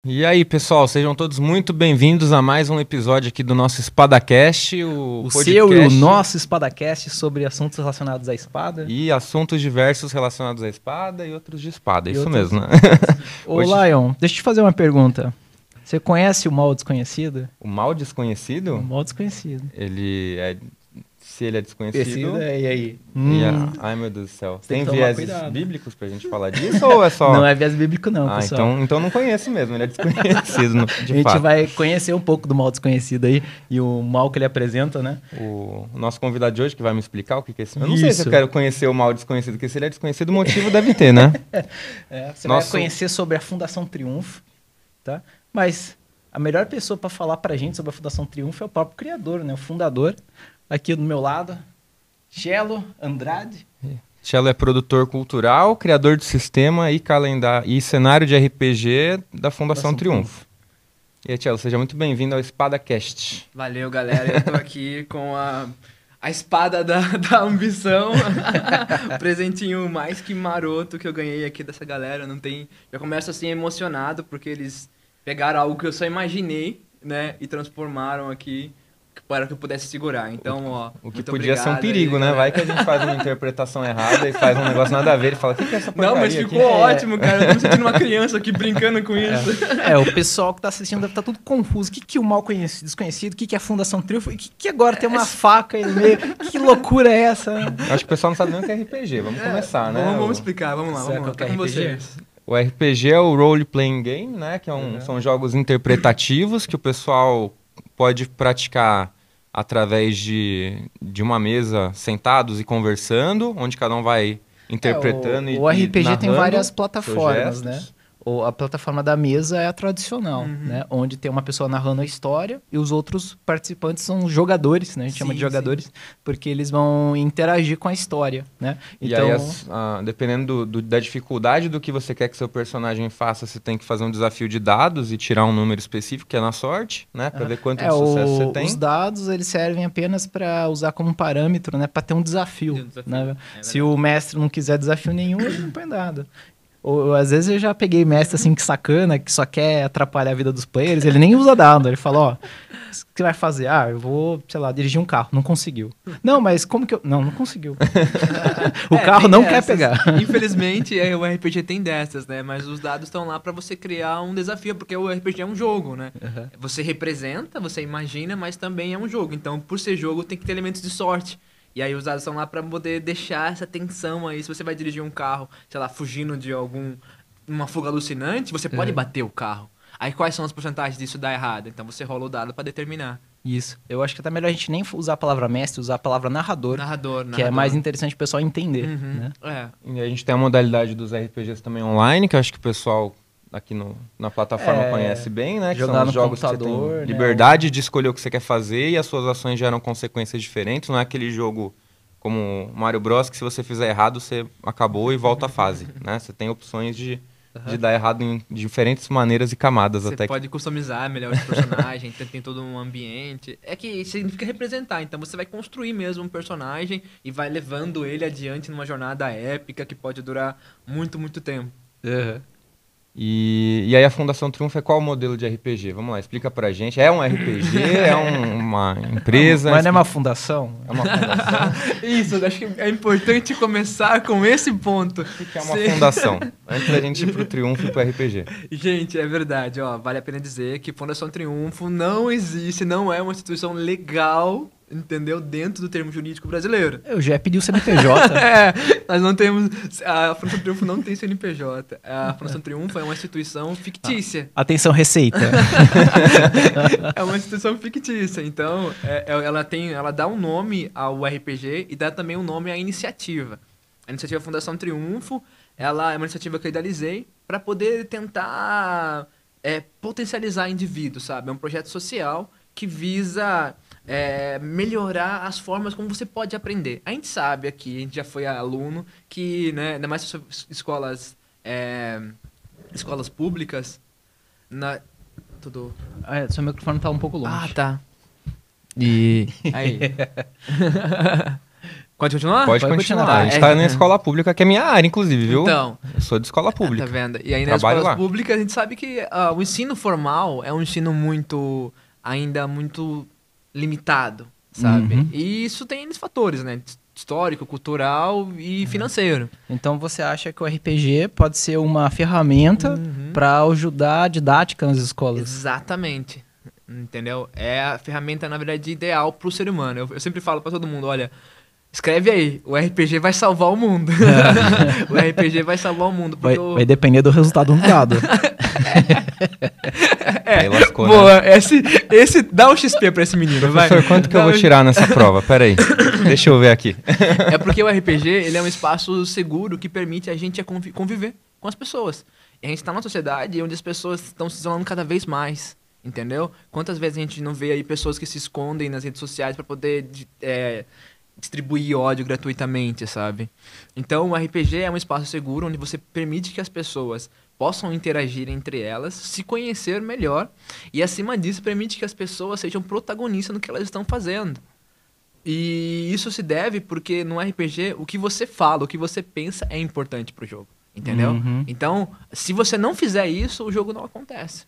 E aí, pessoal, sejam todos muito bem-vindos a mais um episódio aqui do nosso SpadaCast, o podcast seu e o nosso SpadaCast sobre assuntos relacionados à espada. E assuntos diversos relacionados à espada e outros de espada, isso mesmo, né? Ô, Lion, deixa eu te fazer uma pergunta. Você conhece o Mal Desconhecido? O Mal Desconhecido? O Mal Desconhecido. Ele é... Se ele é desconhecido... E aí? Ai, meu Deus do céu. Tem Tem vieses bíblicos pra gente falar disso ou é só... Não é viés bíblico não, pessoal. Então não conheço mesmo, ele é desconhecido, de fato. A gente vai conhecer um pouco do Mal Desconhecido aí e o mal que ele apresenta, né? O nosso convidado de hoje que vai me explicar o que é esse... Eu não sei se eu quero conhecer o Mal Desconhecido, porque se ele é desconhecido, o motivo deve ter, né? Você vai conhecer sobre a Fundação Triunfo, tá? Mas a melhor pessoa para falar pra gente sobre a Fundação Triunfo é o próprio criador, né? O fundador. Aqui do meu lado, Cello Andrade. Cello é produtor cultural, criador de sistema e calendário e cenário de RPG da Fundação Triunfo. E aí, Cello, seja muito bem-vindo ao SpadaCast. Valeu, galera. Eu tô aqui com a espada da ambição. O presentinho mais que maroto que eu ganhei aqui dessa galera. Já começo assim emocionado, porque eles pegaram algo que eu só imaginei, né? E transformaram aqui para que eu pudesse segurar. Então, ó... O que podia ser um perigo, aí, né? Vai que a gente faz uma interpretação errada e faz um negócio nada a ver e fala, o que é essa porcaria? Não, mas ficou ótimo, cara. Eu tô me sentindo uma criança aqui brincando com isso. O pessoal que tá assistindo deve estar tudo confuso. O que é o Mal Desconhecido? O que é a Fundação Triunfo? E o que agora tem uma faca aí no meio? Que loucura é essa? Acho que o pessoal não sabe nem o que é RPG. Vamos começar, né? Vamos explicar, vamos lá. Tá com vocês. O RPG é o Role Playing Game, né? Que são jogos interpretativos que o pessoal pode praticar através de uma mesa sentados e conversando, onde cada um vai interpretando o RPG tem várias plataformas, né? A plataforma da mesa é a tradicional, né? Onde tem uma pessoa narrando a história e os outros participantes são jogadores, né? A gente chama de jogadores, porque eles vão interagir com a história, né? Então... E aí, dependendo da dificuldade do que você quer que seu personagem faça, você tem que fazer um desafio de dados e tirar um número específico, que é na sorte, né? Para ver quanto de sucesso você tem. Os dados, eles servem apenas para usar como parâmetro, né? Para ter um desafio, né? Se o mestre não quiser desafio nenhum, ele não põe nada. Ou, às vezes eu já peguei mestre assim que sacana, que só quer atrapalhar a vida dos players, ele nem usa dado, ele fala, ó, o que você vai fazer? Eu vou, sei lá, dirigir um carro, não conseguiu. Não, mas como que eu... Não conseguiu. O carro não quer pegar. Infelizmente, o RPG tem dessas, né? Mas os dados estão lá pra você criar um desafio, porque o RPG é um jogo, né? Você representa, você imagina, mas também é um jogo. Então, por ser jogo, tem que ter elementos de sorte. E aí os dados estão lá para poder deixar essa tensão aí. Se você vai dirigir um carro, sei lá, fugindo de uma fuga alucinante, você pode bater o carro. Aí quais são as porcentagens disso dar errado? Então você rola o dado para determinar. Isso. Eu acho que até melhor a gente nem usar a palavra mestre, usar a palavra narrador. Que é mais interessante o pessoal entender. Né? E a gente tem a modalidade dos RPGs também online, que eu acho que o pessoal aqui na plataforma conhece bem, né? Que jogar são os jogos que você tem liberdade de escolher o que você quer fazer e as suas ações geram consequências diferentes. Não é aquele jogo como Mario Bros, que se você fizer errado, você acabou e volta a fase, né? Você tem opções de dar errado em diferentes maneiras e camadas. Você pode customizar melhor o personagem, tem todo um ambiente. É que significa representar, então você vai construir mesmo um personagem e vai levando ele adiante numa jornada épica que pode durar muito, muito tempo. E aí a Fundação Triunfo é qual modelo de RPG? Vamos lá, explica pra gente. É um RPG? É uma empresa? Mas não é uma fundação? É uma fundação? Isso, acho que é importante começar com esse ponto. O que é uma fundação? Antes da gente ir pro Triunfo e pro RPG. Gente, é verdade, vale a pena dizer que Fundação Triunfo não existe, não é uma instituição legal, entendeu? Dentro do termo jurídico brasileiro. Eu já pedi o CNPJ. Nós não temos... A Fundação Triunfo não tem CNPJ. A Fundação Triunfo é uma instituição fictícia. Atenção, Receita. É uma instituição fictícia. Então, ela dá um nome ao RPG e dá também um nome à iniciativa. A iniciativa Fundação Triunfo, ela é uma iniciativa que eu idealizei para poder tentar potencializar indivíduos, sabe? É um projeto social que visa... melhorar as formas como você pode aprender. A gente sabe aqui, a gente já foi aluno, que, né, ainda mais escolas públicas, seu microfone tá um pouco longe. Tá. E aí? Pode continuar? Pode continuar. A gente tá na escola pública, que é minha área, inclusive, viu? Então. Eu sou de escola pública. Tá vendo? E aí nas escolas públicas a gente sabe que o ensino formal é um ensino ainda muito limitado, sabe? E isso tem N fatores, né? Histórico, cultural e financeiro. Então você acha que o RPG pode ser uma ferramenta para ajudar a didática nas escolas? Exatamente. Entendeu? É a ferramenta, na verdade, ideal pro ser humano. Eu sempre falo para todo mundo, olha, escreve aí, o RPG vai salvar o mundo. O RPG vai salvar o mundo. Vai depender do resultado do dado. Aí lascou, boa, né? Esse dá um XP pra esse menino, vai. Professor, quanto que eu vou tirar nessa prova? Pera aí, deixa eu ver aqui. É porque o RPG, ele é um espaço seguro que permite a gente conviver com as pessoas. E a gente tá numa sociedade onde as pessoas estão se isolando cada vez mais, entendeu? Quantas vezes a gente não vê aí pessoas que se escondem nas redes sociais pra poder distribuir ódio gratuitamente, sabe? Então, o RPG é um espaço seguro onde você permite que as pessoas possam interagir entre elas, se conhecer melhor e, acima disso, permite que as pessoas sejam protagonistas no que elas estão fazendo. E isso se deve porque no RPG, o que você fala, o que você pensa é importante pro jogo, entendeu? Então, se você não fizer isso, o jogo não acontece.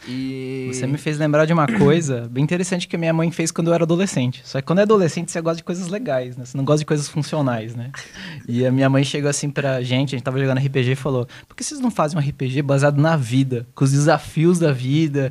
E... Você me fez lembrar de uma coisa bem interessante que a minha mãe fez quando eu era adolescente. Só que quando é adolescente, você gosta de coisas legais, né? Você não gosta de coisas funcionais, né? E a minha mãe chegou assim pra gente, a gente tava jogando RPG e falou: por que vocês não fazem um RPG baseado na vida? Com os desafios da vida,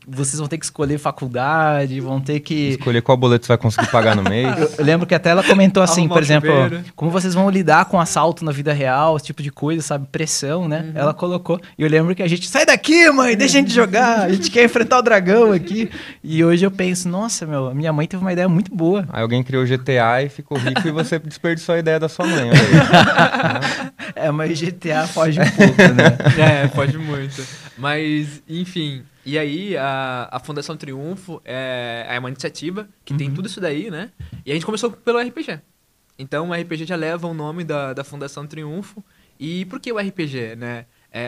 vocês vão ter que escolher faculdade, vão ter que... Escolher qual boleto você vai conseguir pagar no mês. Eu lembro que até ela comentou assim, por exemplo, como vocês vão lidar com assalto na vida real, esse tipo de coisa, sabe? Pressão, né? Ela colocou. E eu lembro que a gente, sai daqui, mãe, deixa de jogar, a gente quer enfrentar o dragão aqui. E hoje eu penso, nossa, a minha mãe teve uma ideia muito boa. Aí alguém criou o GTA e ficou rico e você desperdiçou a ideia da sua mãe. Mas GTA foge um pouco, né? Foge muito. Mas, enfim, e aí a Fundação Triunfo é uma iniciativa que tem tudo isso daí, né? E a gente começou pelo RPG. Então o RPG já leva o nome da Fundação Triunfo. E por que o RPG, né?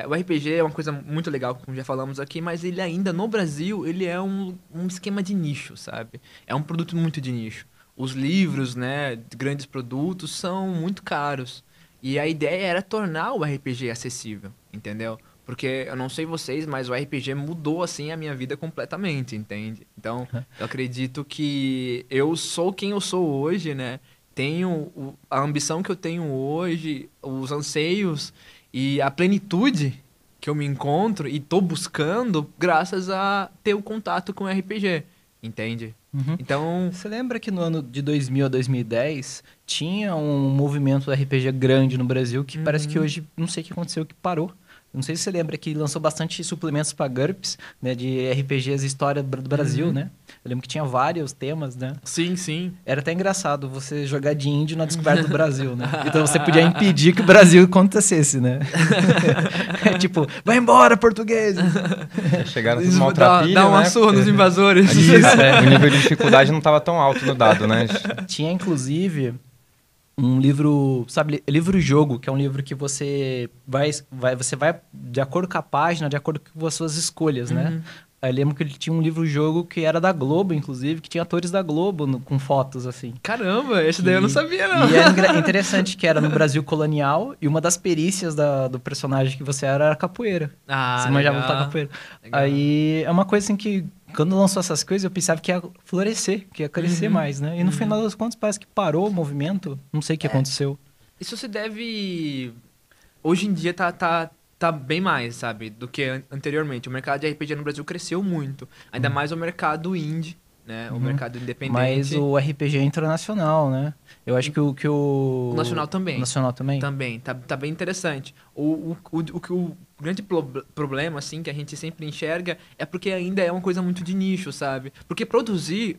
O RPG é uma coisa muito legal, como já falamos aqui, mas ele ainda, no Brasil, ele é um esquema de nicho, sabe? É um produto muito de nicho. Os livros, né, de grandes produtos, são muito caros. E a ideia era tornar o RPG acessível, entendeu? Porque, eu não sei vocês, mas o RPG mudou, assim, a minha vida completamente, entende? Então, eu acredito que eu sou quem eu sou hoje, né? Tenho a ambição que eu tenho hoje, os anseios e a plenitude que eu me encontro e tô buscando graças a ter o contato com o RPG, entende? Então... Você lembra que no ano de 2000 a 2010 tinha um movimento do RPG grande no Brasil que parece que hoje, não sei o que aconteceu, que parou. Não sei se você lembra que lançou bastante suplementos para GURPS, né, de RPGs História do Brasil, né? Eu lembro que tinha vários temas, né? Sim, sim. Era até engraçado você jogar de índio na descoberta do Brasil, né? Então você podia impedir que o Brasil acontecesse, né? Tipo, vai embora, português! Chegaram tudo maltrapilho, dá uma surra nos invasores. Isso, O nível de dificuldade não estava tão alto no dado, né? Tinha, inclusive... um livro, sabe, livro-jogo, que é um livro que você vai de acordo com a página, de acordo com as suas escolhas, né? Eu lembro que ele tinha um livro-jogo que era da Globo, inclusive, que tinha atores da Globo com fotos, assim. Caramba, esse daí eu não sabia, não. E era interessante que era no Brasil colonial e uma das perícias do personagem que você era capoeira. Você manjava lutar capoeira. Legal. Aí é uma coisa assim que... Quando lançou essas coisas, eu pensava que ia florescer, que ia crescer mais, né? E no final das contas, parece que parou o movimento. Não sei o que aconteceu. Isso se deve... Hoje em dia tá bem mais, sabe? Do que anteriormente. O mercado de RPG no Brasil cresceu muito. Ainda mais o mercado indie, né? O mercado independente. Mas o RPG é internacional, né? Eu acho que o... O nacional também. O nacional também? Também. Tá bem interessante. O grande problema, assim, que a gente sempre enxerga é porque ainda é uma coisa muito de nicho, sabe? Porque produzir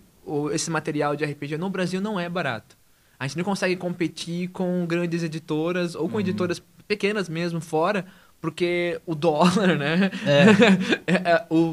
esse material de RPG no Brasil não é barato. A gente não consegue competir com grandes editoras ou com editoras pequenas mesmo fora, porque o dólar, né?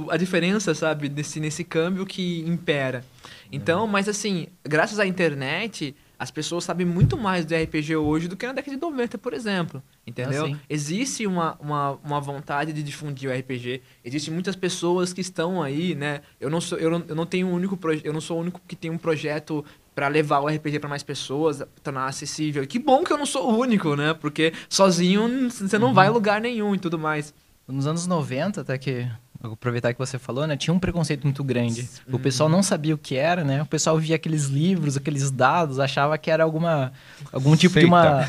A diferença, sabe? Nesse câmbio que impera. Então, mas assim, graças à internet... As pessoas sabem muito mais do RPG hoje do que na década de 90, por exemplo. Entendeu? Existe uma vontade de difundir o RPG. Existem muitas pessoas que estão aí, né? Eu não sou o único que tem um projeto pra levar o RPG pra mais pessoas, tornar acessível. Que bom que eu não sou o único, né? Porque sozinho você não vai a lugar nenhum e tudo mais. Nos anos 90, até que... Vou aproveitar que você falou, né? Tinha um preconceito muito grande. O pessoal não sabia o que era, né? O pessoal via aqueles livros, aqueles dados, achava que era algum tipo de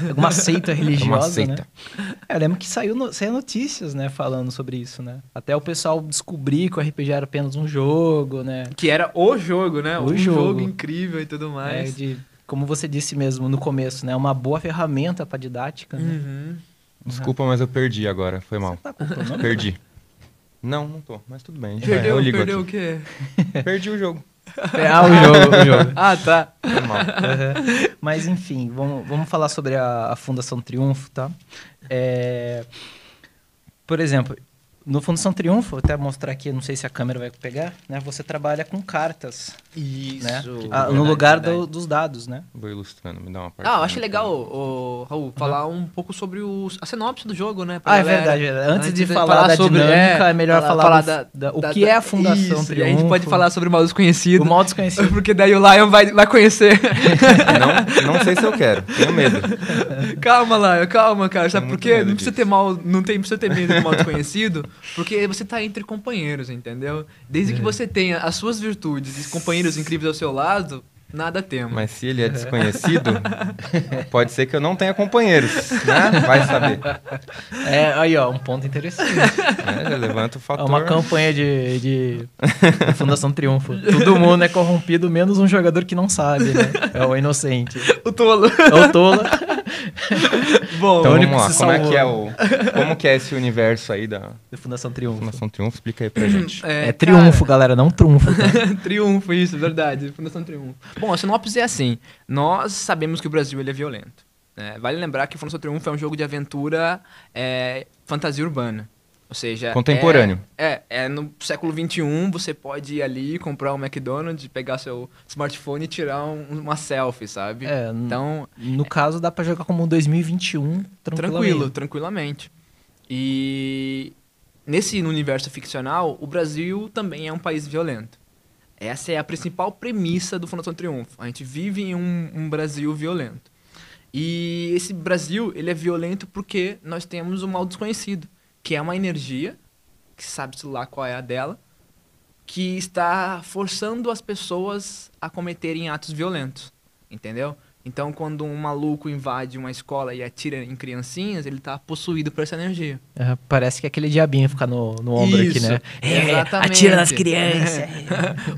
alguma seita religiosa, uma seita. né? Eu lembro que saiu notícias, né? Falando sobre isso, né? Até o pessoal descobrir que o RPG era apenas um jogo, né? Que era o jogo, né? O jogo incrível e tudo mais. Como você disse mesmo no começo, né? Uma boa ferramenta para didática, né? Uhum. Desculpa, mas eu perdi agora. Foi mal. Você tá com problema? Perdi. Não tô. Mas tudo bem. Perdeu, eu ligo perdeu aqui. o quê? Perdi o jogo. O jogo. Ah, tá. Foi mal. Mas, enfim, vamos falar sobre a Fundação Triunfo, tá? Por exemplo, no Fundação Triunfo, vou até mostrar aqui, não sei se a câmera vai pegar, né? Você trabalha com cartas. Isso. Né? Verdade, No lugar verdade. dos dados, né? Vou ilustrando, me dá uma parte. Eu acho legal, Raul, falar um pouco sobre a sinopse do jogo, né? pra É galera. verdade. Antes de falar da dinâmica, é melhor falar o que é a Fundação isso, Triunfo. E a gente pode falar sobre o mal desconhecido. O mal desconhecido. Porque daí o Lion vai conhecer. Não sei se eu quero. Tenho medo. Calma, Lion, calma, cara. Sabe por Muito quê? medo Não precisa ter precisa ter medo do mal desconhecido, porque você tá entre companheiros, entendeu? Desde que você tenha as suas virtudes e companheiros incríveis ao seu lado, nada temos. Mas se ele é desconhecido, pode ser que eu não tenha companheiros, né? Vai saber. Aí, ó, um ponto interessante. Já levanta o fator. É uma campanha de Fundação Triunfo. Todo mundo é corrompido, menos um jogador que não sabe, né? É o inocente. O tolo. É o tolo. Bom, Então único vamos que lá, se como que é esse universo aí da Fundação Triunfo. Fundação Triunfo? Explica aí pra gente. É triunfo, galera, não trunfo. Tá? Triunfo, isso, verdade. Fundação Triunfo. Bom, a sinopse é assim. Nós sabemos que o Brasil ele é violento. Vale lembrar que Fundação Triunfo é um jogo de aventura fantasia urbana. Ou seja... Contemporâneo. No século XXI, você pode ir ali, comprar um McDonald's, pegar seu smartphone e tirar uma selfie, sabe? Então... No caso, dá pra jogar como 2021 tranquilamente. E nesse universo ficcional, o Brasil também é um país violento. Essa é a principal premissa do Fundação Triunfo. A gente vive em um Brasil violento. E esse Brasil, ele é violento porque nós temos um mal desconhecido, que é uma energia, que sabe-se lá qual é a dela, que está forçando as pessoas a cometerem atos violentos, entendeu? Então, quando um maluco invade uma escola e atira em criancinhas, ele está possuído por essa energia. Parece que aquele diabinho fica no ombro aqui, né? Exatamente. Atira nas crianças.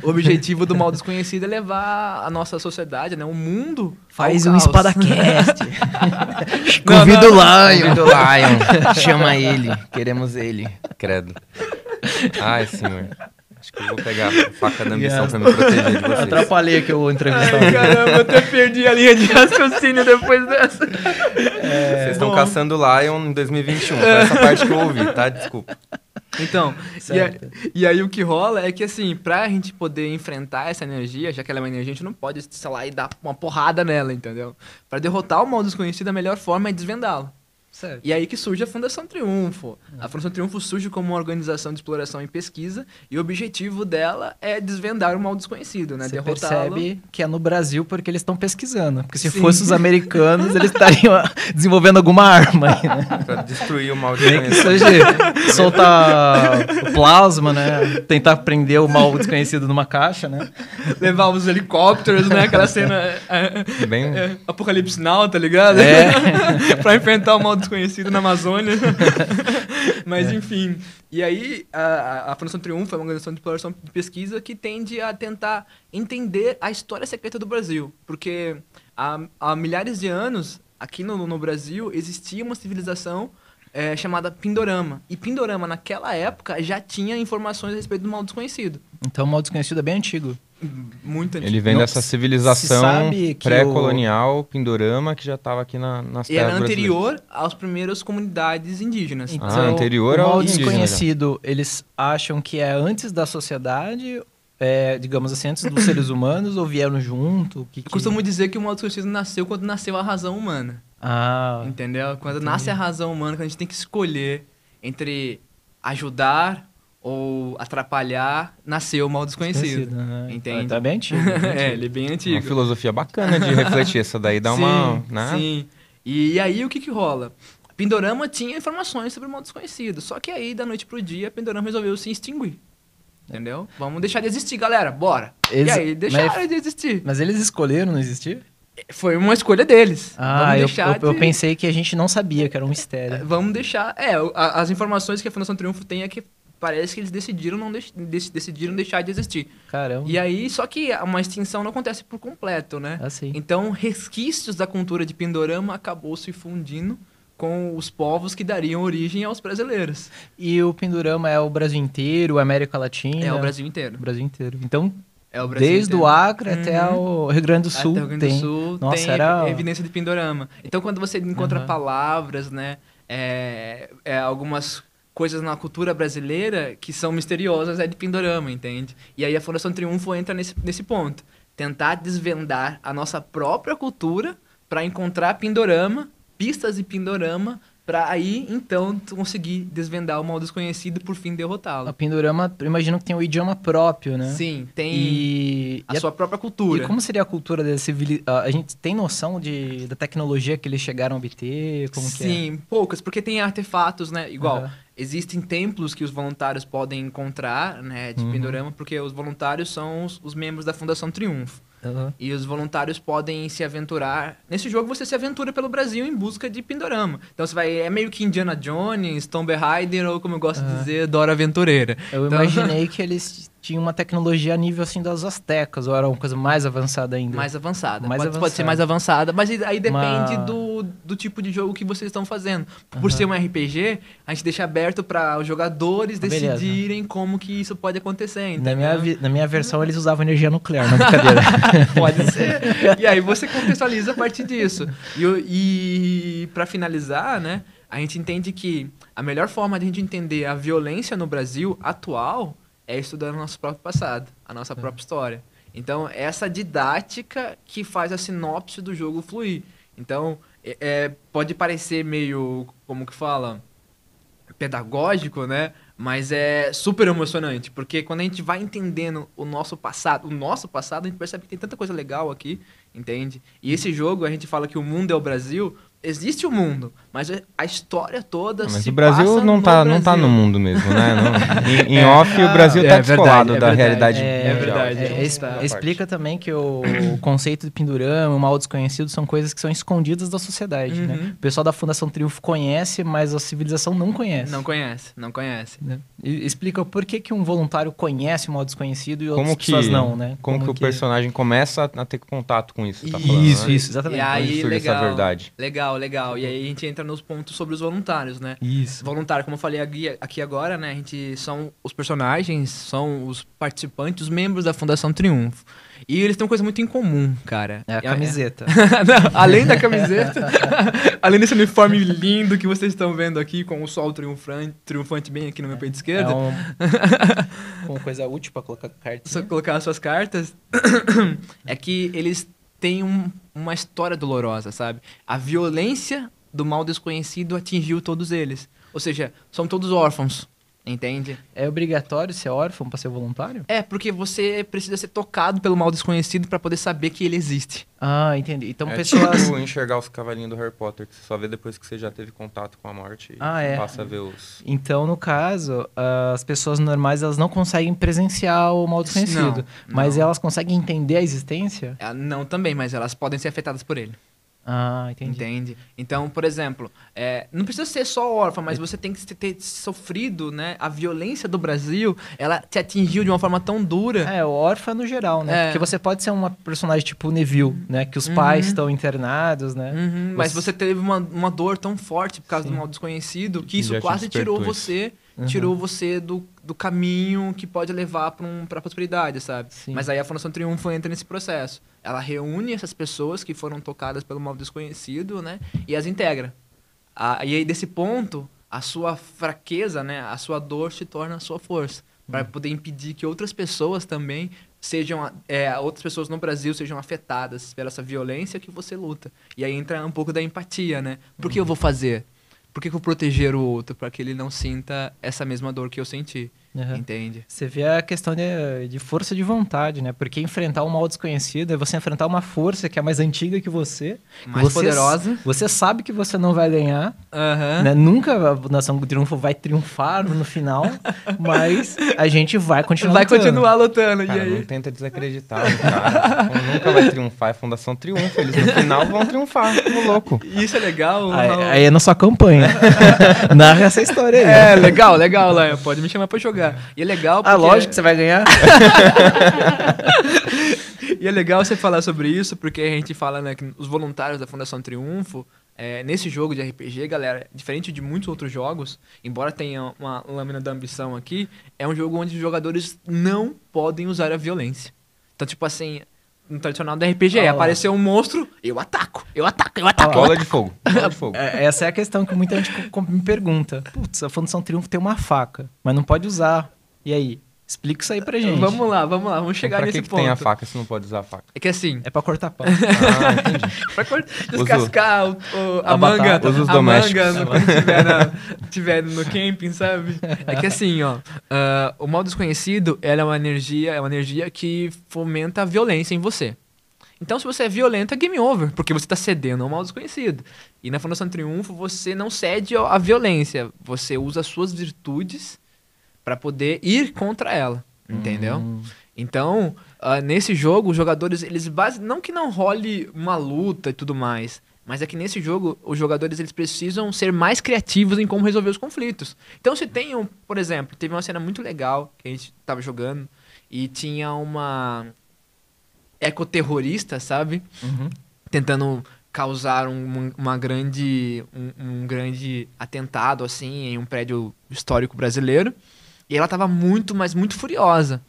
O objetivo do mal desconhecido é levar a nossa sociedade, né? O mundo Faz ao um caos. espadacast. Convida o Lion. Convida o Lion. Chama ele. Queremos ele. Credo. Ai, senhor. Acho que eu vou pegar a faca da ambição pra me proteger de vocês. Atrapalhei aqui o entrevistado. Ai, caramba, eu até perdi a linha de raciocínio depois dessa. Vocês estão caçando Lion em 2021. Foi essa parte que eu ouvi, tá? Desculpa. Então, e aí o que rola é que, assim, pra gente poder enfrentar essa energia, já que ela é uma energia, a gente não pode, sei lá, e dar uma porrada nela, entendeu? Pra derrotar o mal desconhecido, a melhor forma é desvendá-lo. Certo. E aí que surge a Fundação Triunfo. A Fundação Triunfo surge como uma organização de exploração e pesquisa, e o objetivo dela é desvendar o mal desconhecido, né? Você Derrotá-lo. percebe que é no Brasil porque eles estão pesquisando. Porque se fosse os americanos, eles estariam desenvolvendo alguma arma aí, né? Pra destruir o mal Nem que desconhecido. seja soltar o plasma, né? Tentar prender o mal desconhecido numa caixa, né? Levar os helicópteros, né? Aquela cena Bem... Apocalipse Now, tá ligado? Pra enfrentar o mal desconhecido na Amazônia. Mas enfim. E aí, a Fundação Triunfo é uma organização de exploração e pesquisa que tende a tentar entender a história secreta do Brasil. Porque há milhares de anos, aqui no Brasil, existia uma civilização chamada Pindorama. E Pindorama, naquela época, já tinha informações a respeito do mal desconhecido. Então o mal desconhecido é bem antigo. Muito antigo. Ele vem dessa civilização pré-colonial, Pindorama, que já estava aqui nas terras E era brasileiras. anterior às primeiras comunidades indígenas. Então, anterior o ao mal indígena, desconhecido, eles acham que é antes da sociedade, digamos assim, antes dos seres humanos, ou vieram junto? Eu costumo dizer que o mal desconhecido nasceu quando nasceu a razão humana. Entendeu? Quando nasce a razão humana, quando a gente tem que escolher entre ajudar ou atrapalhar, nasceu o Mal Desconhecido. Né? Entende? Tá bem antigo. Ele é bem antigo. Uma filosofia bacana de refletir. Essa daí dá uma... Né? Sim. E aí, o que rola? Pindorama tinha informações sobre o Mal Desconhecido. Só que aí, da noite pro dia, Pindorama resolveu se extinguir. Entendeu? Vamos deixar de existir, galera. Bora. E aí, deixaram de existir. Mas eles escolheram não existir? Foi uma escolha deles. Ah, eu pensei que a gente não sabia, que era um mistério. Vamos deixar... as informações que a Fundação Triunfo tem é que parece que eles decidiram deixar de existir. Caramba. E aí, só que uma extinção não acontece por completo, né? Assim. Então, resquícios da cultura de Pindorama acabou se fundindo com os povos que dariam origem aos brasileiros. E o Pindorama é o Brasil inteiro, a América Latina? É o Brasil inteiro. O Brasil inteiro. Então, é o Brasil desde inteiro. o Acre até o Rio Grande do Sul. Até o Rio Grande do Sul Nossa, tem evidência de Pindorama. Então, quando você encontra palavras, né, algumas coisas na cultura brasileira que são misteriosas, é de Pindorama, entende? E aí a Fundação Triunfo entra nesse ponto. Tentar desvendar a nossa própria cultura para encontrar Pindorama, pistas de Pindorama, para aí, então, conseguir desvendar o Mal Desconhecido e, por fim, derrotá-lo. A Pindorama, eu imagino que tem um idioma próprio, né? Sim, tem a sua própria cultura. E como seria a cultura da civilização? A gente tem noção da tecnologia que eles chegaram a obter? Sim, poucas, porque tem artefatos, né? Igual, existem templos que os voluntários podem encontrar, né, de Pindorama, porque os voluntários são os membros da Fundação Triunfo. E os voluntários podem se aventurar. Nesse jogo você se aventura pelo Brasil em busca de Pindorama. Então você vai. É meio que Indiana Jones, Tomb Raider, ou como eu gosto de dizer, Dora Aventureira. Eu imaginei que eles tinham uma tecnologia a nível assim das astecas, ou era uma coisa mais avançada ainda? Mais avançada. Pode ser mais avançada, mas aí depende do tipo de jogo que vocês estão fazendo. Por ser um RPG, a gente deixa aberto para os jogadores decidirem como que isso pode acontecer. Na minha versão eles usavam energia nuclear, não brincadeira. Pode ser. E aí você contextualiza a partir disso. E para finalizar, né, a gente entende que a melhor forma de a gente entender a violência no Brasil atual é estudar o nosso próprio passado, a nossa própria história. Então, essa didática que faz a sinopse do jogo fluir. Então, pode parecer meio, como que fala, pedagógico, né? Mas é super emocionante, porque quando a gente vai entendendo o nosso passado, a gente percebe que tem tanta coisa legal aqui, entende? E esse jogo, a gente fala que o mundo é o Brasil, existe o mundo, mas a história toda mas se o Brasil passa não tá no mundo mesmo, né? Em off, o Brasil tá descolado da realidade mundial. Explica também que o conceito de Pindorama, o Mal Desconhecido, são coisas que são escondidas da sociedade, né? O pessoal da Fundação Triunfo conhece, mas a civilização não conhece. Não conhece. Né? E explica por que um voluntário conhece o Mal Desconhecido e outras pessoas não, né? Como que o personagem começa a ter contato com isso, tá falando, Isso, né? exatamente. E aí, essa verdade. Legal. E aí a gente entra nos pontos sobre os voluntários, né? Isso. Voluntário, como eu falei aqui agora, né? São os personagens, são os participantes, os membros da Fundação Triunfo. E eles têm uma coisa muito em comum, cara. É a camiseta. Não, além da camiseta, além desse uniforme lindo que vocês estão vendo aqui, com o sol triunfante bem aqui no meu peito esquerdo. Uma coisa útil pra colocar cartas. Só colocar as suas cartas. É que eles têm uma história dolorosa, sabe? A violência do Mal Desconhecido atingiu todos eles. Ou seja, são todos órfãos. Entende? É obrigatório ser órfão para ser voluntário? É, porque você precisa ser tocado pelo Mal Desconhecido para poder saber que ele existe. Ah, entendi. Então pessoas... tipo enxergar os cavalinhos do Harry Potter, que você só vê depois que você já teve contato com a morte e passa a ver os... Então, no caso, as pessoas normais, elas não conseguem presenciar o Mal Desconhecido. Mas elas conseguem entender a existência? Não, também, mas elas podem ser afetadas por ele. Ah, entendi. Entende? Então, por exemplo, não precisa ser só órfã, mas você tem que ter sofrido, né? A violência do Brasil, ela te atingiu de uma forma tão dura. Órfã no geral, né? Porque você pode ser uma personagem tipo Neville, né? Que os pais estão internados, né? Mas você teve uma dor tão forte por causa do Mal Desconhecido que isso quase tirou você... Tirou você do caminho que pode levar para a prosperidade, sabe? Sim. Mas aí a Fundação Triunfo entra nesse processo. Ela reúne essas pessoas que foram tocadas pelo Mal Desconhecido, né? E as integra. E aí, desse ponto, a sua fraqueza, né? A sua dor se torna a sua força. Para poder impedir que outras pessoas também outras pessoas no Brasil sejam afetadas pela essa violência que você luta. E aí entra um pouco da empatia, né? Por que eu vou fazer? Por que eu vou proteger o outro? Para que ele não sinta essa mesma dor que eu senti. Entende? Você vê a questão de força de vontade, né? Porque enfrentar um mal desconhecido é você enfrentar uma força que é mais antiga que você. Mais poderosa. Você sabe que você não vai ganhar. Uhum. Né? Nunca a Nação do Triunfo vai triunfar no final, mas a gente vai continuar Vai lutando. continuar lutando. Cara, e aí? não tenta desacreditar o cara. Nunca vai triunfar, é Fundação Triunfo. Eles no final vão triunfar, como louco. Isso é legal. Aí é na sua campanha. Narra essa história aí. É, legal, Lion. Pode me chamar pra jogar. E é legal porque... lógico que você vai ganhar. E é legal você falar sobre isso, porque a gente fala, né, que os voluntários da Fundação Triunfo, nesse jogo de RPG, galera, diferente de muitos outros jogos, embora tenha uma lâmina da ambição aqui, é um jogo onde os jogadores não podem usar a violência. Então, tipo assim, no tradicional do RPG, apareceu um monstro, eu ataco. Bola de fogo. Bola de fogo. Essa é a questão que muita gente me pergunta. Putz, a Fundação Triunfo tem uma faca, mas não pode usar. E aí? Explica isso aí pra gente. Vamos lá, vamos chegar Pra nesse que ponto. tem a faca se não pode usar a faca? É que assim, É pra cortar pau. Entendi. pra descascar a a manga, batata. Usos a domésticos. manga quando tiver no camping, sabe? É que assim, ó, o mal desconhecido, ela é uma energia que fomenta a violência em você. Então, se você é violento, é game over, porque você tá cedendo ao mal desconhecido. E na Fundação Triunfo, você não cede à violência, você usa as suas virtudes para poder ir contra ela, entendeu? Então, nesse jogo, os jogadores, eles não que não role uma luta e tudo mais, mas é que nesse jogo, os jogadores, eles precisam ser mais criativos em como resolver os conflitos. Então, se tem por exemplo, teve uma cena muito legal que a gente tava jogando e tinha uma ecoterrorista, sabe? Tentando causar um grande atentado, assim, em um prédio histórico brasileiro. E ela tava mas muito furiosa.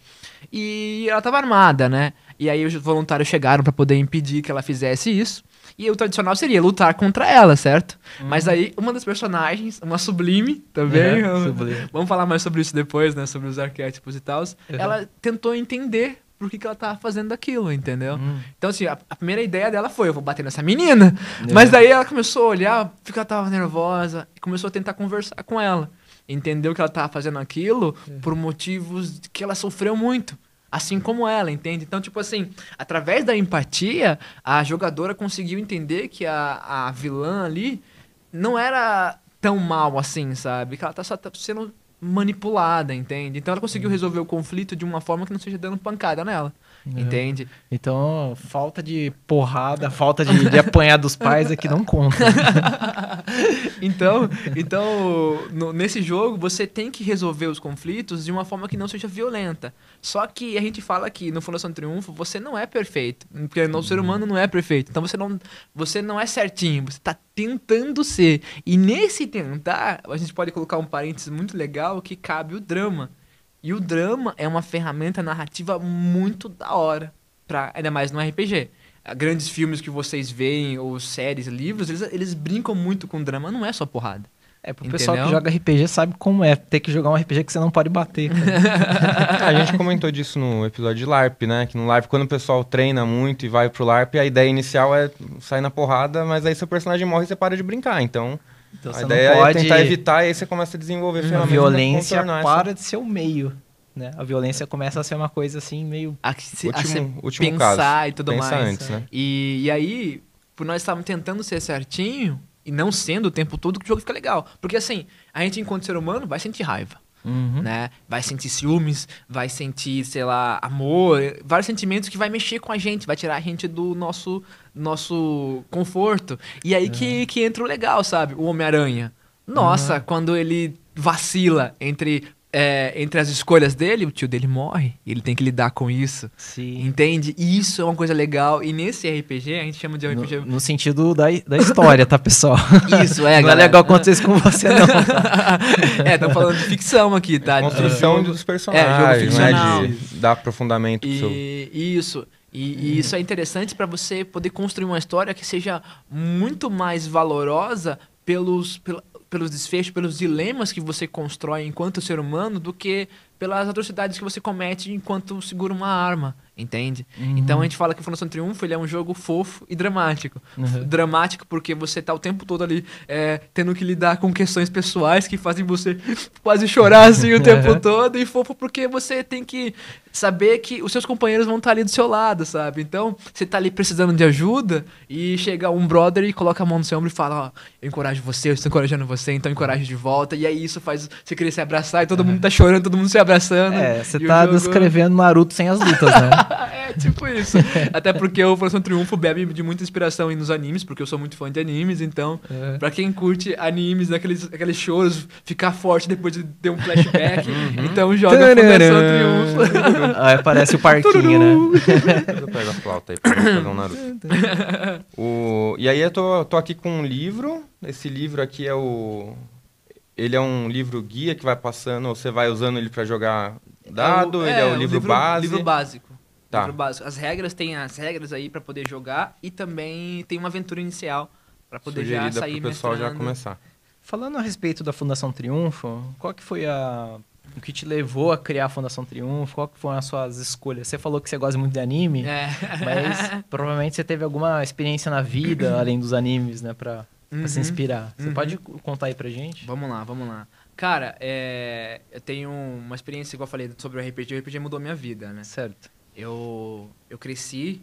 E ela tava armada, né? E aí os voluntários chegaram pra poder impedir que ela fizesse isso. E o tradicional seria lutar contra ela, certo? Mas aí uma das personagens, uma Sublime também, Sublime. vamos falar mais sobre isso depois, né? Sobre os arquétipos e tal. Ela tentou entender por que ela tava fazendo aquilo, entendeu? Então, assim, a primeira ideia dela foi, eu vou bater nessa menina. Mas daí ela começou a olhar, porque ela tava nervosa, e começou a tentar conversar com ela. Entendeu que ela tava fazendo aquilo por motivos que ela sofreu muito. Assim como ela, entende? Então, tipo assim, através da empatia, a jogadora conseguiu entender que a vilã ali não era tão mal assim, sabe? Que ela tá só sendo manipulada, entende? Então ela conseguiu resolver o conflito de uma forma que não seja dando pancada nela, entende? Então, falta de porrada, falta de apanhar dos pais é que não conta. Então nesse jogo, você tem que resolver os conflitos de uma forma que não seja violenta. Só que a gente fala que no Fundação Triunfo, você não é perfeito. Porque o ser humano não é perfeito. Então você não é certinho, você está tentando ser. E nesse tentar, a gente pode colocar um parênteses muito legal que cabe o drama. E o drama é uma ferramenta narrativa muito da hora, ainda mais no RPG. Grandes filmes que vocês veem, ou séries, livros, eles brincam muito com drama, não é só porrada. Pro pessoal que joga RPG sabe como é ter que jogar um RPG que você não pode bater. A gente comentou disso no episódio de LARP, né? Que no LARP, quando o pessoal treina muito e vai pro LARP, a ideia inicial é sair na porrada, mas aí seu personagem morre e você para de brincar. Então a ideia é tentar evitar e aí você começa a desenvolver ferramentas. A violência para de ser o meio. Né? A violência começa a ser uma coisa assim, meio... último pensar caso. E tudo Pensa mais. Antes, né? E aí, por nós estarmos tentando ser certinho, e não sendo o tempo todo, que o jogo fica legal. Porque assim, a gente enquanto ser humano vai sentir raiva. Né? Vai sentir ciúmes, vai sentir, sei lá, amor, vários sentimentos que vai mexer com a gente, vai tirar a gente do nosso conforto. E aí que entra o legal, sabe? O Homem-Aranha. Nossa, quando ele vacila entre as escolhas dele, o tio dele morre. E ele tem que lidar com isso. Sim. Entende? E isso é uma coisa legal. E nesse RPG, a gente chama de RPG... No sentido da história, tá, pessoal? Isso, Não galera. É legal acontecer isso com você, não. Tá? Estamos falando de ficção aqui, tá? Construção dos personagens, jogo ficcional. Né? De dar aprofundamento pro seu... Isso. E isso é interessante para você poder construir uma história que seja muito mais valorosa pelos desfechos, pelos dilemas que você constrói enquanto ser humano do que pelas atrocidades que você comete enquanto segura uma arma, entende? Então a gente fala que o Fundação Triunfo ele é um jogo fofo e dramático. Dramático porque você tá o tempo todo ali tendo que lidar com questões pessoais que fazem você quase chorar assim o tempo todo, e fofo porque você tem que saber que os seus companheiros vão estar ali do seu lado, sabe? Então, você tá ali precisando de ajuda e chega um brother e coloca a mão no seu ombro e fala, ó, eu encorajo você, eu estou encorajando você, então eu encorajo de volta. E aí isso faz você querer se abraçar e todo mundo tá chorando, todo mundo se abraçando. Você tá descrevendo Naruto sem as lutas, né? Tipo isso. Até porque o Fundação Triunfo bebe de muita inspiração nos animes, porque eu sou muito fã de animes, então, pra quem curte animes, aqueles choros, ficar forte depois de ter um flashback, então joga Fundação Triunfo. Aí aparece o parquinho, né? Eu pego a flauta aí pra fazer um Naruto. E aí eu tô aqui com um livro. Esse livro aqui ele é um livro guia que vai passando, você vai usando ele pra jogar dado, ele é o livro base. Livro básico. Tá. Livro básico. Tem as regras aí pra poder jogar e também tem uma aventura inicial pra poder Sugerida já sair pro pessoal mestrando. já começar. Falando a respeito da Fundação Triunfo, qual que foi o que te levou a criar a Fundação Triunfo? Qual que foram as suas escolhas? Você falou que você gosta muito de anime, mas provavelmente você teve alguma experiência na vida, além dos animes, né, pra se inspirar. Você pode contar aí pra gente? Vamos lá. Cara, eu tenho uma experiência, igual eu falei, sobre o RPG mudou minha vida, né? Certo. Eu cresci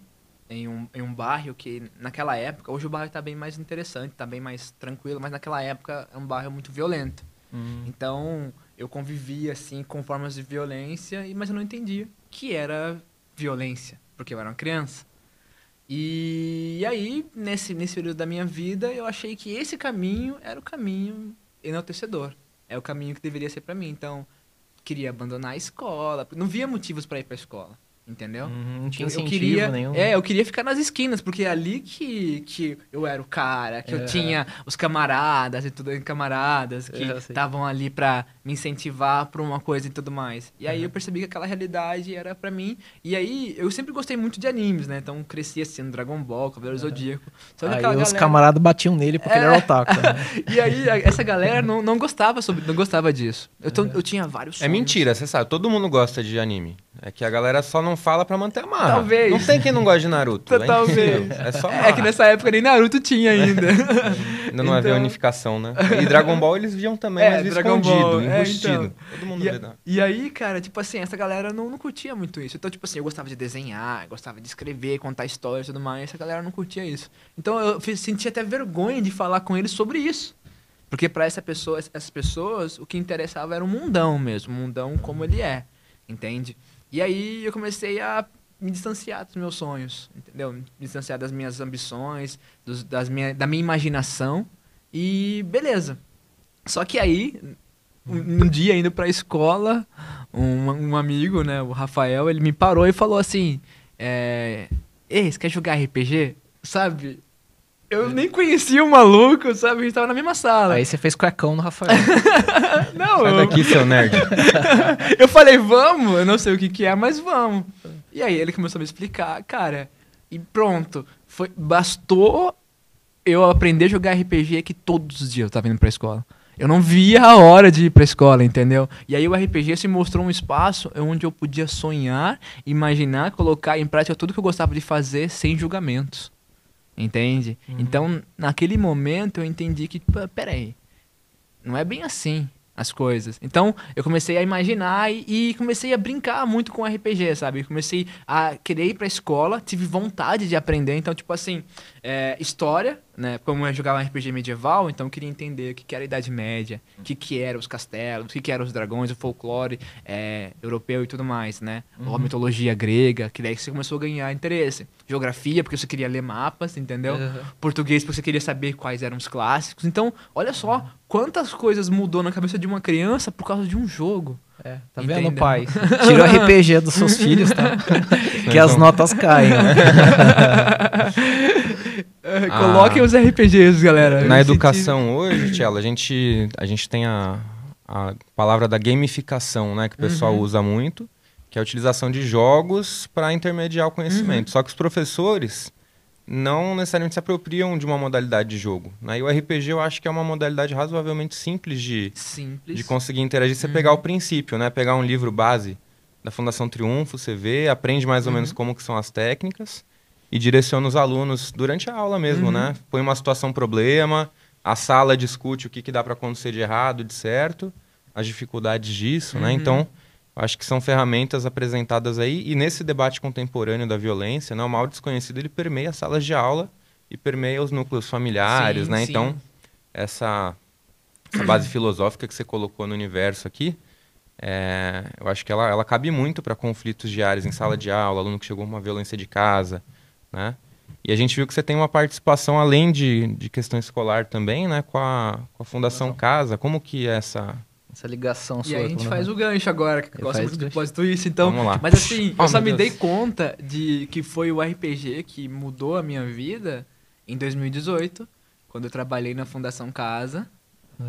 em um bairro que, naquela época, hoje o bairro tá bem mais interessante, tá bem mais tranquilo, mas naquela época é um bairro muito violento. Então, eu convivia, assim, com formas de violência, mas eu não entendia que era violência, porque eu era uma criança. E aí, nesse período da minha vida, eu achei que esse caminho era o caminho enaltecedor. É o caminho que deveria ser pra mim. Então, queria abandonar a escola, não via motivos pra ir pra escola. Entendeu? Não tinha incentivo nenhum. Eu queria ficar nas esquinas, porque é ali que eu era o cara, que eu tinha os camaradas e tudo, camaradas que estavam ali pra me incentivar pra uma coisa e tudo mais. E aí eu percebi que aquela realidade era pra mim. E aí eu sempre gostei muito de animes, né? Então cresci assistindo Dragon Ball, Cavaleiro Zodíaco. Só que aí os camaradas batiam nele porque ele era otaku. Né? E aí essa galera não gostava disso. Eu tinha vários sonhos. É mentira, você sabe. Todo mundo gosta de anime. É que a galera só não fala pra manter a marra. Talvez. Não tem quem não gosta de Naruto. Talvez. É só marra. É que nessa época nem Naruto tinha ainda. Ainda não havia unificação, né? E Dragon Ball eles viam também, mas escondido, embustido. Todo mundo vê. E aí, cara, tipo assim, essa galera não curtia muito isso. Então, tipo assim, eu gostava de desenhar, gostava de escrever, contar histórias e tudo mais. Essa galera não curtia isso. Então, eu senti até vergonha de falar com eles sobre isso. Porque pra essas pessoas, o que interessava era o mundão mesmo. O mundão como ele é, entende? E aí eu comecei a me distanciar dos meus sonhos, entendeu? Me distanciar das minhas ambições, da minha imaginação e beleza. Só que aí, um dia indo pra escola, um amigo, né, o Rafael, ele me parou e falou assim, ei, você quer jogar RPG? Sabe? Eu nem conhecia o maluco, sabe? A gente tava na mesma sala. Aí você fez cuecão no Rafael. Não, sai daqui, seu nerd. Eu falei, vamos, eu não sei o que é, mas vamos. E aí ele começou a me explicar, cara, e pronto. Bastou eu aprender a jogar RPG que todos os dias eu tava indo pra escola. Eu não via a hora de ir pra escola, entendeu? E aí o RPG se mostrou um espaço onde eu podia sonhar, imaginar, colocar em prática tudo que eu gostava de fazer sem julgamentos. Entende? Então, naquele momento, eu entendi que, peraí, não é bem assim as coisas. Então, eu comecei a imaginar e comecei a brincar muito com RPG, sabe? Comecei a querer ir pra escola, tive vontade de aprender. Então, tipo assim, história, né? Como eu jogava RPG medieval, então eu queria entender o que era a Idade Média, o que eram os castelos, o que eram os dragões, o folclore europeu e tudo mais, né? A mitologia grega, que daí você começou a ganhar interesse. Geografia, porque você queria ler mapas, entendeu? Português, porque você queria saber quais eram os clássicos. Então, olha só quantas coisas mudou na cabeça de uma criança por causa de um jogo. Tá vendo, pai? Tira o RPG dos seus filhos, tá? Que as notas caem. Né? Coloquem os RPGs, galera. Na educação hoje, Tchela, a gente tem a palavra da gamificação, né? Que o pessoal usa muito, que é a utilização de jogos para intermediar o conhecimento. Só que os professores não necessariamente se apropriam de uma modalidade de jogo, né? E o RPG eu acho que é uma modalidade razoavelmente simples de conseguir interagir. Você pegar o princípio, né? Pegar um livro base da Fundação Triunfo, você vê, aprende mais ou menos como que são as técnicas e direciona os alunos durante a aula mesmo, né? Põe uma situação problema, a sala discute o que dá para acontecer de errado, de certo, as dificuldades disso, né? Então, acho que são ferramentas apresentadas aí. E nesse debate contemporâneo da violência, né, o mal desconhecido ele permeia as salas de aula e permeia os núcleos familiares, né? Então, essa base filosófica que você colocou no universo aqui, eu acho que ela cabe muito para conflitos diários em sala de aula, aluno que chegou com uma violência de casa, né? E a gente viu que você tem uma participação além de questão escolar também, né? Com a Fundação Casa. Como que é essa ligação sua? E aí a gente faz o gancho agora, que gosta muito de plot twist, então... Vamos lá. Mas assim, eu só me dei conta de que foi o RPG que mudou a minha vida em 2018, quando eu trabalhei na Fundação Casa,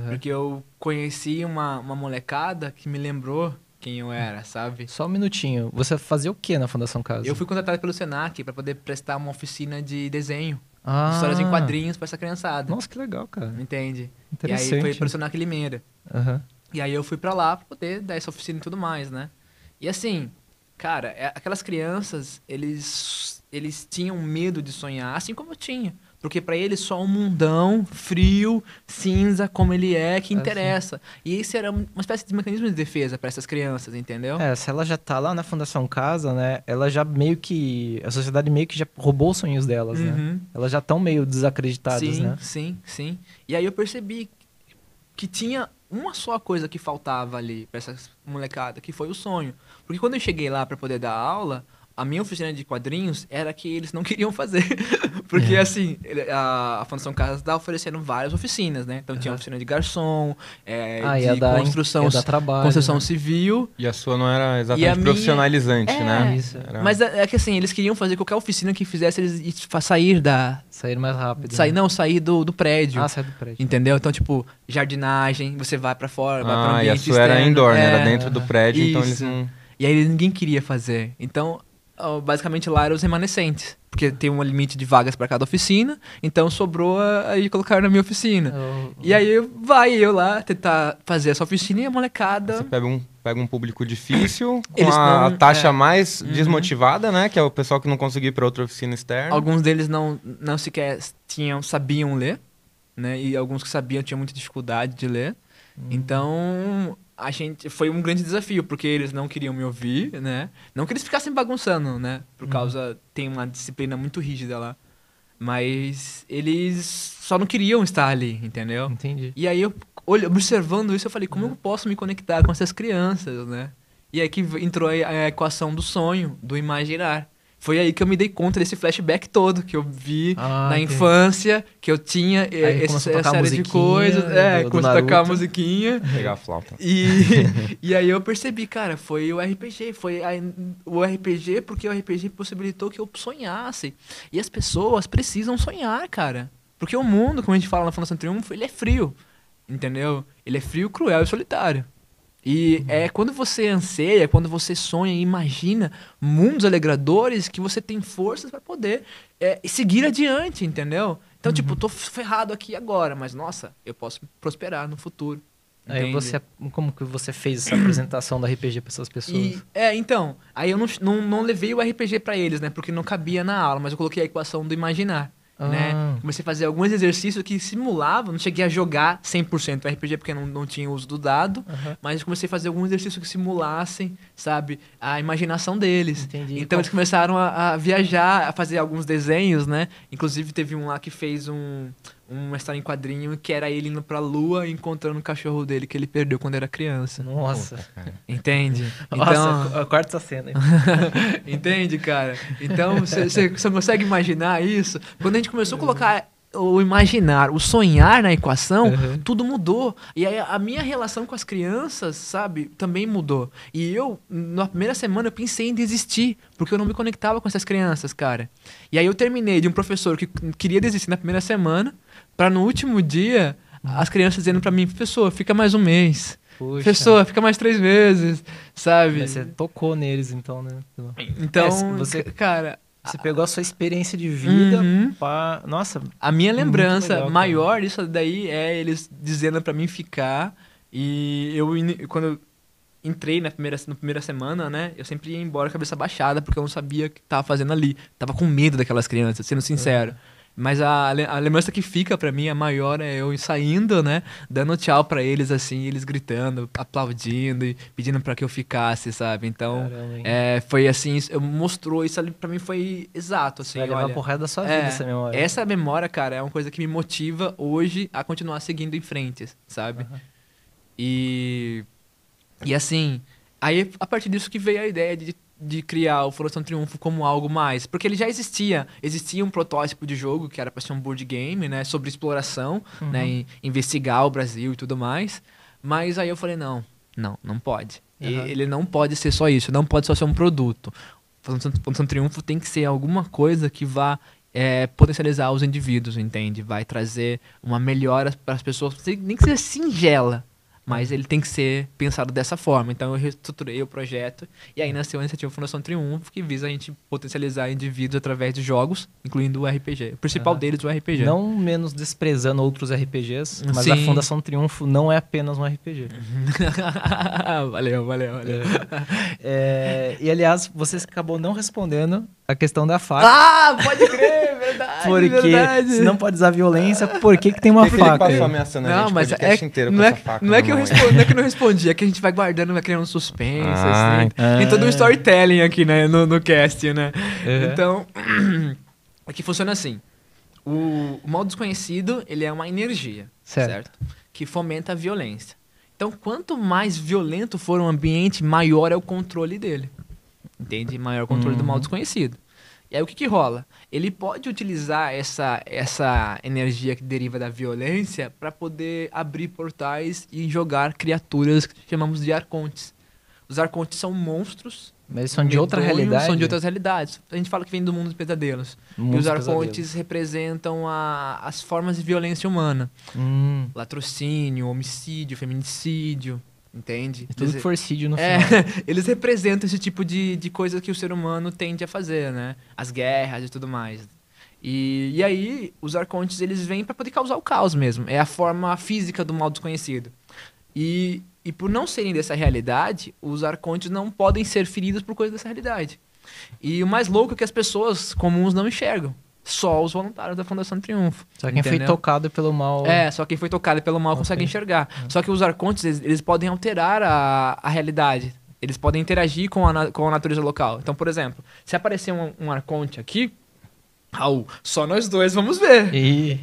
porque eu conheci uma molecada que me lembrou quem eu era, sabe? Só um minutinho. Você fazia o que na Fundação Casa? Eu fui contratado pelo Senac para poder prestar uma oficina de desenho. Histórias em quadrinhos para essa criançada. Nossa, que legal, cara. Entende? Interessante. E aí foi pelo Senac Limeira. E aí eu fui pra lá pra poder dar essa oficina e tudo mais, né? E assim, cara, aquelas crianças, eles tinham medo de sonhar, assim como eu tinha. Porque pra eles só um mundão frio, cinza, como ele é, que interessa. E esse era uma espécie de mecanismo de defesa pra essas crianças, entendeu? Se ela já tá lá na Fundação Casa, né? Ela já meio que... A sociedade meio que já roubou os sonhos delas, né? Elas já estão meio desacreditadas, né? Sim. E aí eu percebi que tinha uma só coisa que faltava ali pra essa molecada, que foi o sonho. Porque quando eu cheguei lá pra poder dar aula, a minha oficina de quadrinhos era que eles não queriam fazer. Porque, assim, a Fundação Casa tá oferecendo várias oficinas, né? Então tinha oficina de garçom, de construção civil. E a sua não era exatamente profissionalizante, né? Isso. Mas é que, assim, eles queriam fazer qualquer oficina que fizesse eles sair mais rápido. Sair do prédio. Sair do prédio. Entendeu? Então, tipo, jardinagem, você vai pra fora, vai pra ambiente externo. E a sua era indoor, né? Era dentro do prédio, então eles não... E aí ninguém queria fazer. Então, basicamente lá eram os remanescentes. Porque tem um limite de vagas para cada oficina. Então sobrou aí colocaram na minha oficina. E aí eu lá tentar fazer essa oficina e a molecada... Você pega um público difícil, com a taxa mais desmotivada, né? Que é o pessoal que não conseguiu ir para outra oficina externa. Alguns deles não sequer sabiam ler, né? E alguns que sabiam tinham muita dificuldade de ler. Então... foi um grande desafio, porque eles não queriam me ouvir, né? Não que eles ficassem bagunçando, né? Por causa... Tem uma disciplina muito rígida lá. Mas eles só não queriam estar ali, entendeu? Entendi. E aí, observando isso, eu falei, como eu posso me conectar com essas crianças, né? E aí que entrou a equação do sonho, do imaginar. Foi aí que eu me dei conta desse flashback todo que eu vi na infância, que eu tinha essa série de coisas. Começou a tocar a musiquinha. Pegar a flauta. E aí eu percebi, cara, foi o RPG. O RPG porque o RPG possibilitou que eu sonhasse. E as pessoas precisam sonhar, cara. Porque o mundo, como a gente fala na Fundação Triunfo, ele é frio. Entendeu? Ele é frio, cruel e solitário. E é quando você anseia, quando você sonha e imagina mundos alegradores que você tem forças para poder seguir adiante, entendeu? Então, tipo, tô ferrado aqui agora, mas, nossa, eu posso prosperar no futuro. Aí como que você fez essa apresentação do RPG para essas pessoas? Então, aí eu não levei o RPG para eles, né? Porque não cabia na aula, mas eu coloquei a equação do imaginar. Né? Comecei a fazer alguns exercícios que simulavam, não cheguei a jogar 100% RPG porque não tinha uso do dado, mas comecei a fazer alguns exercícios que simulassem, sabe, a imaginação deles. Entendi. Então eles começaram a viajar, a fazer alguns desenhos, né? Inclusive teve um lá que fez uma história em quadrinho que era ele indo pra lua e encontrando o cachorro dele que ele perdeu quando era criança. Nossa. Entende? Nossa, corta essa cena aí. Entende, cara? Então, você consegue imaginar isso? Quando a gente começou a colocar o imaginar, o sonhar na equação, tudo mudou. E aí a minha relação com as crianças, sabe, também mudou. E eu, na primeira semana, eu pensei em desistir, porque eu não me conectava com essas crianças, cara. E aí eu terminei de um professor que queria desistir na primeira semana, para no último dia, as crianças dizendo para mim, professor, fica mais um mês. Puxa. Professor, fica mais 3 meses, sabe? Mas você tocou neles, então, né? Então, cara... Você pegou a sua experiência de vida pra... Nossa, a minha lembrança legal, maior disso daí é eles dizendo pra mim ficar. E quando eu entrei na primeira semana, né? Eu sempre ia embora cabeça baixada, porque eu não sabia o que tava fazendo ali. Tava com medo daquelas crianças, sendo sincero. Mas a lembrança que fica pra mim, a maior, é eu saindo, né? Dando tchau pra eles, assim, eles gritando, aplaudindo e pedindo pra que eu ficasse, sabe? Então, foi assim, mostrou isso ali pra mim, foi exato, assim. Vai levar pro resto da sua vida essa memória. Essa memória, cara, é uma coisa que me motiva hoje a continuar seguindo em frente, sabe? E assim, aí a partir disso que veio a ideia de criar o Fundação Triunfo como algo mais. Porque ele já existia um protótipo de jogo que era para ser um board game, né? Sobre exploração, né? Investigar o Brasil e tudo mais. Mas aí eu falei, não pode. Ele não pode ser só isso, não pode só ser um produto. Fundação Triunfo tem que ser alguma coisa que vá potencializar os indivíduos, entende? Vai trazer uma melhora para as pessoas, nem que seja singela. Mas ele tem que ser pensado dessa forma. Então eu reestruturei o projeto e aí nasceu a iniciativa Fundação Triunfo, que visa a gente potencializar indivíduos através de jogos, incluindo o RPG. O principal deles é o RPG. Não menos desprezando outros RPGs, mas a Fundação Triunfo não é apenas um RPG. Valeu. E aliás, você acabou não respondendo a questão da faca. Ah, pode crer, verdade. Porque se não pode usar violência, por que tem uma faca? Ele passou ameaçando a gente mas inteiro não com é, essa faca. não é que eu não respondi, é que a gente vai guardando, vai criando suspense, assim. Tem todo um storytelling aqui, né, no cast, né? Então, aqui funciona assim. O mal desconhecido, ele é uma energia, certo? Que fomenta a violência. Então, quanto mais violento for o ambiente, maior é o controle dele. Entende? Maior o controle do mal desconhecido. E aí o que rola? Ele pode utilizar essa energia que deriva da violência para poder abrir portais e jogar criaturas que chamamos de arcontes. Os arcontes são monstros. Mas eles são de outra realidade? São de outras realidades. A gente fala que vem do mundo dos pesadelos. E os arcontes representam as formas de violência humana. Latrocínio, homicídio, feminicídio. Entende? Tudo que for sídio no final. Eles representam esse tipo de coisa que o ser humano tende a fazer, né? As guerras e tudo mais. E aí, os arcontes, eles vêm para poder causar o caos mesmo. É a forma física do mal desconhecido. E por não serem dessa realidade, os arcontes não podem ser feridos por coisa dessa realidade. E o mais louco é que as pessoas comuns não enxergam. Só os voluntários da Fundação Triunfo. Só quem foi tocado pelo mal... só quem foi tocado pelo mal consegue enxergar. Só que os arcontes, eles podem alterar a realidade. Eles podem interagir com a natureza local. Então, por exemplo, se aparecer um arconte aqui, só nós dois vamos ver.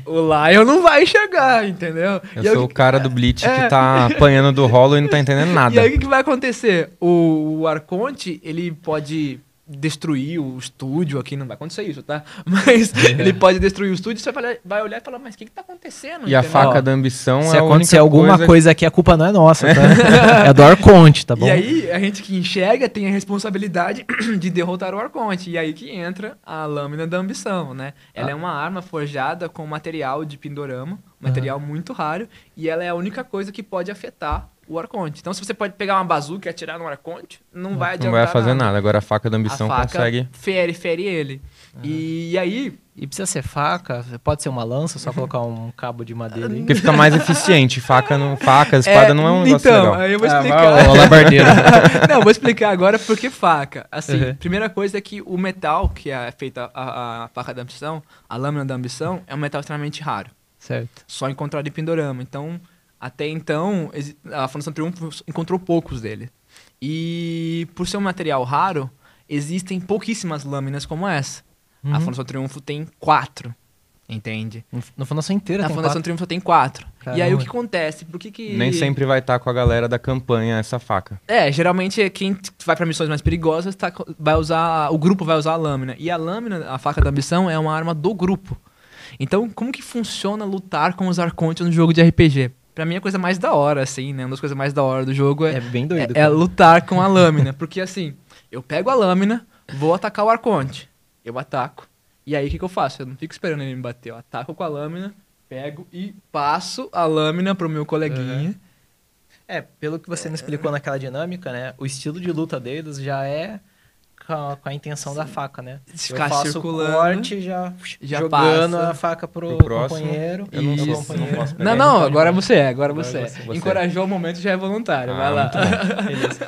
O Lion não vai enxergar, entendeu? Eu sou o cara do Bleach que tá apanhando do rolo e não tá entendendo nada. E aí o que vai acontecer? O arconte, ele pode destruir o estúdio aqui, não vai acontecer isso, tá? Mas ele pode destruir o estúdio e você vai olhar e falar, mas o que tá acontecendo? E a faca da ambição se acontecer alguma coisa aqui, a culpa não é nossa, tá? É do Arconte, tá bom? E aí, a gente que enxerga tem a responsabilidade de derrotar o Arconte. E aí que entra a lâmina da ambição, né? Ela é uma arma forjada com material de Pindorama, material muito raro, e ela é a única coisa que pode afetar o Arconte. Então, se você pode pegar uma bazuca e atirar no Arconte, não vai adiantar. Não vai fazer nada. Agora a faca da ambição consegue... fere ele. E aí... E precisa ser faca? Pode ser uma lança, só colocar um cabo de madeira aí. Porque fica mais eficiente. Faca, espada não é um negócio legal. Então, aí eu vou explicar. Não, eu vou explicar agora por que faca. Assim, primeira coisa é que o metal, que é feita a faca da ambição, a lâmina da ambição, é um metal extremamente raro. Certo. Só encontrado em Pindorama. Então... Até então, a Fundação Triunfo encontrou poucos dele. E por ser um material raro, existem pouquíssimas lâminas como essa. A Fundação Triunfo tem 4, entende? Na Fundação inteira tem 4? A Fundação Triunfo tem 4. Caramba. E aí o que acontece? Por que... Nem sempre vai estar com a galera da campanha essa faca. Geralmente quem vai para missões mais perigosas o grupo vai usar a lâmina. E a lâmina, a faca da ambição, é uma arma do grupo. Então, como que funciona lutar com os arcontes no jogo de RPG? Pra mim, é a coisa mais da hora, assim, né? Uma das coisas mais da hora do jogo é bem doido, é lutar com a lâmina. Porque, assim, eu pego a lâmina, vou atacar o arconte. Eu ataco. E aí, o que eu faço? Eu não fico esperando ele me bater. Eu ataco com a lâmina, pego e passo a lâmina pro meu coleguinha. Pelo que você me explicou naquela dinâmica, né? O estilo de luta deles já é com a intenção da faca, né? Se Eu ficar faço circulando, o corte já jogando passa a faca pro próximo. companheiro. Eu não Isso. sou, não posso pegar. Não, pode agora mais. você é, agora Agora você é. você. Encorajou o momento, já é voluntário, vai lá. muito bom. Beleza.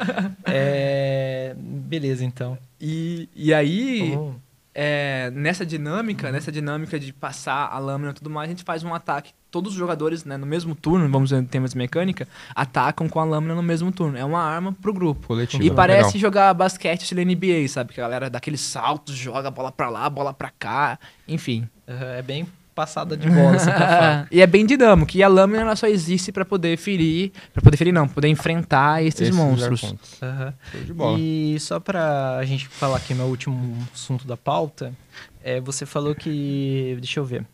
Beleza, então. E aí, Vamos- nessa dinâmica de passar a lâmina e tudo mais, a gente faz um ataque. Todos os jogadores, né, no mesmo turno, vamos dizer, em termos de mecânica, atacam com a lâmina no mesmo turno. É uma arma pro grupo. Coletivo. E parece Legal. jogar basquete estilo NBA, sabe? Que a galera dá aqueles saltos, joga a bola pra lá, bola pra cá, enfim. É bem passada de bola, assim, com a faca. E é bem dinâmico. E a lâmina ela só existe pra poder ferir. Pra poder enfrentar esses monstros. arcontes. Show de E bola. só pra a gente falar aqui meu último assunto da pauta, você falou que... Deixa eu ver.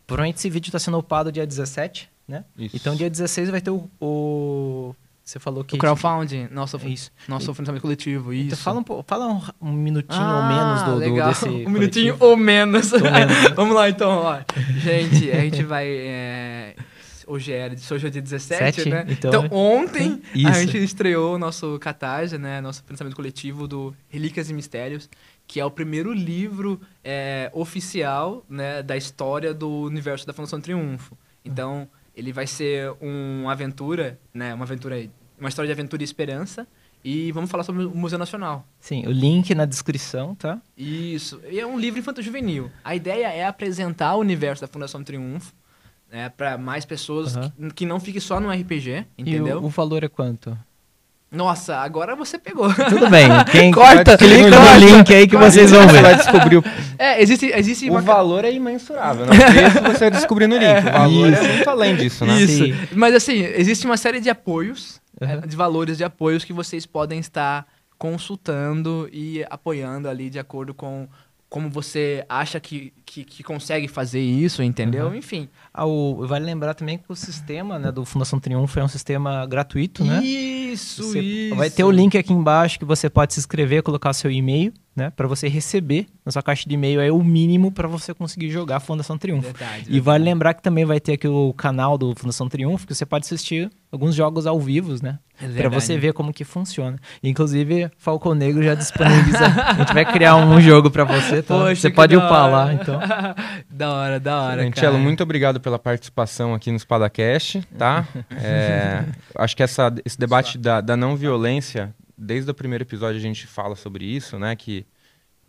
Provavelmente esse vídeo tá sendo upado dia 17, né? Isso. Então dia 16 vai ter você falou que... O crowdfunding, nosso Isso. financiamento coletivo, isso. Então fala um minutinho ou menos legal. desse Um minutinho coletivo. ou menos. Ou menos. Vamos lá, então. Ó. Gente, a gente vai... Hoje é dia 17, Sete? né? Então, Então, ontem, a isso. gente estreou o nosso Catarse, né? Nosso pensamento coletivo do Relíquias e Mistérios, que é o primeiro livro oficial, né, da história do universo da Fundação Triunfo. Então, ele vai ser uma aventura, né? Uma história de aventura e esperança. E vamos falar sobre o Museu Nacional. Sim, o link na descrição, tá? Isso. E é um livro infanto-juvenil. A ideia é apresentar o universo da Fundação Triunfo, né, para mais pessoas que não fiquem só no RPG, entendeu? E o valor é quanto? Nossa, agora você pegou. Tudo bem. Quem Corta, clica corta. no link aí que vocês vão Você ver. vai descobrir Existe o valor é imensurável, né? O preço você vai descobrir no link. O valor é muito além disso, né? Isso. Sim. Mas assim, existe uma série de apoios, de valores de apoios que vocês podem estar consultando e apoiando ali de acordo com como você acha que consegue fazer isso, entendeu? Enfim. Vale lembrar também que o sistema, né, do Fundação Triunfo é um sistema gratuito, né? Isso. Vai ter o link aqui embaixo que você pode se inscrever, colocar seu e-mail, né, para você receber na sua caixa de e-mail é o mínimo para você conseguir jogar Fundação Triunfo. Verdade, E vale lembrar que também vai ter aqui o canal do Fundação Triunfo que você pode assistir alguns jogos ao vivo, né? Para você ver como que funciona. Inclusive, Falcão Negro já disponibiliza. A gente vai criar um jogo para você, tá? Poxa, Você que pode da upar hora. lá, então. Da hora, Excelente, cara. Elo, muito obrigado pela participação aqui no Spadacast, tá? Acho que esse debate da não violência, desde o primeiro episódio a gente fala sobre isso, né? Que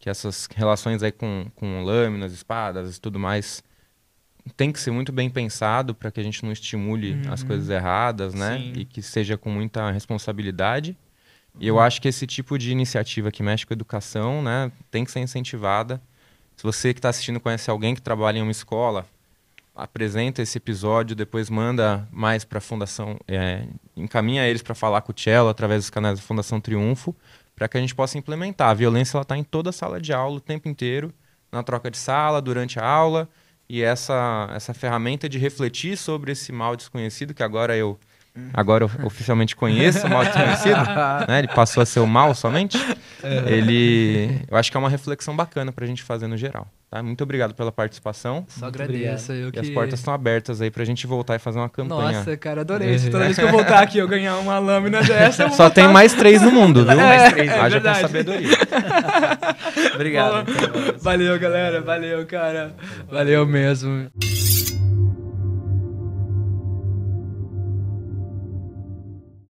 essas relações aí com lâminas, espadas e tudo mais tem que ser muito bem pensado para que a gente não estimule as coisas erradas, né? Sim. E que seja com muita responsabilidade. E eu acho que esse tipo de iniciativa que mexe com a educação, né, tem que ser incentivada. Se você que está assistindo conhece alguém que trabalha em uma escola, apresenta esse episódio, depois manda mais para a Fundação, encaminha eles para falar com o Cello através dos canais da Fundação Triunfo, para que a gente possa implementar. A violência está em toda a sala de aula o tempo inteiro, na troca de sala, durante a aula, e essa ferramenta de refletir sobre esse mal desconhecido, que agora eu oficialmente conheço o mal desconhecido, né? Ele passou a ser o mal somente. Eu acho que é uma reflexão bacana pra gente fazer no geral. Tá? Muito obrigado pela participação. Só agradeço. E as portas estão abertas aí pra gente voltar e fazer uma campanha. Nossa, cara, adorei. Toda vez que eu voltar aqui eu ganhar uma lâmina dessa, eu vou Só voltar... tem mais 3 no mundo, viu? Mais 3. é Haja com verdade. sabedoria. Obrigado. Valeu, galera. Valeu, cara. Valeu mesmo.